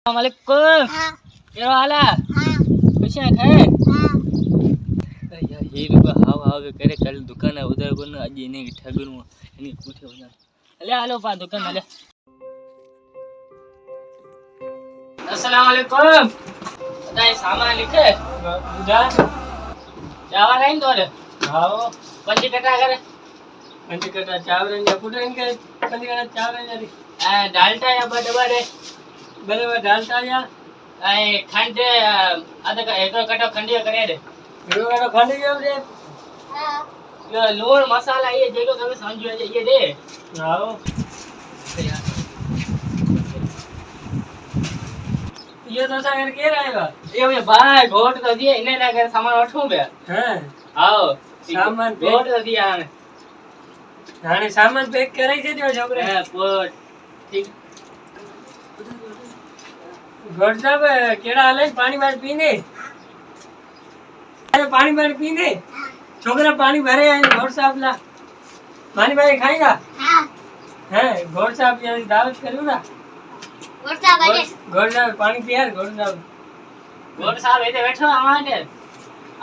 वालेकुम। क्या हाल है? कुछ है यार ये रुपया हाव हाव करे कल दुकान है उधर को ना आज इन्हें ठगनु इन्हें पूछे उधर ले आलो पा दुकान ले। अस्सलाम वालेकुम। बताए सामान लिखे बुझा चावल है तो रे हाओ पंजी कटा करे पंचकटा चावरंजा कुठे इनके पंचकटा चावरंजा दी डालटा या बड़े रे बराबर डालता या खंड आधा का एक कटा खंडिया करे रे रोगाड़ो खाली गयो रे ये लूण मसाला ये जेको તમે સમજો ये दे हाओ ये तो सागर के रहेगा ये भाई घोट तो दिए इने ना कर सामान उठूं बे हैं आओ सामान घोट तो दिया हने हाने सामान पैक कराई दे जो छोकरे पोट ठीक घोट साहब केड़ा हाले पानी बार पीने अरे पानी पीने छोकरा पानी भरे आए घोट साहब ला पानी बार खाएगा हां हैं घोट साहब यानी दावत करू ना घोट साहब पानी पियार घोट साहब इधर बैठो हमारे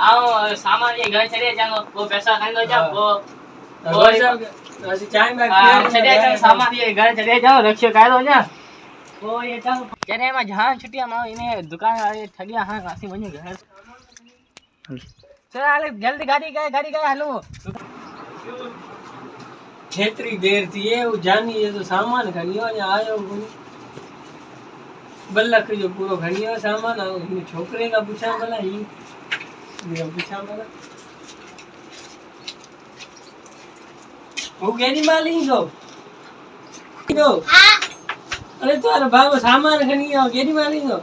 आओ सामान ये घर चले जाओ वो पैसा खाई दो जाओ वो घोट साहब ऐसे चाय में चले जाओ सामान ये घर चले जाओ रखियो कह दो ना वो ये जाओ चले में जहां छुट्टियां माओ इन्हें दुकान वाले ठगिया हां कासी बनी घर चल आले जल्दी गाड़ी गए हलो छेत्री देर थी ये वो जानी ये तो सामान खनियो या आयो बल्लक जो पूरो खनियो सामान इन छोकरे का पूछा भला ही मेरा पूछा भला वो केनी माली दो अरे तोर बाबा सामान खनियो केनी माली दो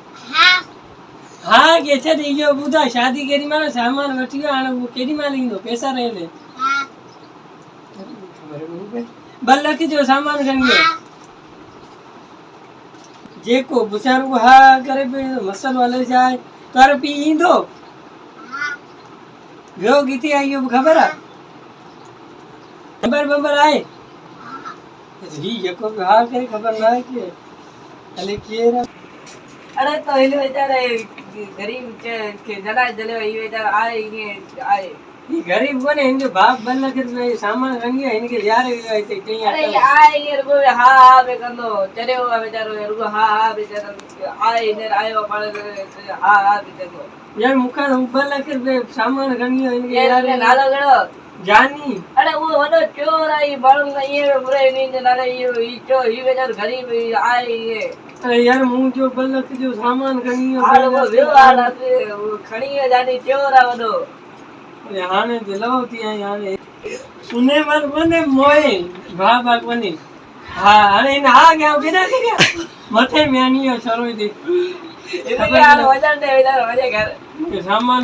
हाँ के छे यो बुधा शादी केरी माने सामान वठियो आने वो केनी माली दो पैसा रहे ले बल्लक जो सामान खनियो जेको बुचारू हा करे पे मसल वाले जाए तार पी इंदो गयो गीती आइयो खबर है नंबर आए जी जेको हा करे खबर ना है कि अले केरा अरे तो इले बेचारे गरीब के जला जले ये बेचारा आए ये गरीब कोने इनके बाप बल्ला कर सामान रंगिया इनके यार थे कहीं अरे आए ये रुको हां बे कंदो चले हो बेचारो रुको हां बेचारा आए इधर आयो मारे हां बेचारो यार मुखा बल्ला कर सामान रंगिया इनके यार नालो गड़ो जानी अरे वो वडो चोर आई बड़ंग ये बुरे नींद नाले ये चो ये बेचारो गरीब आए ये अरे यार मुंह जो बल्ला जो सामान रंगिया हां वो व्यवहार वो खणी जानी चोर आ वडो हाने दिलवती है याने सुने मत बने मोए बाबा बने हां अरे इन आ गया बिना के मथे म्यानियो सरोई दे इधर यार वजन दे इधर वजन घर सामान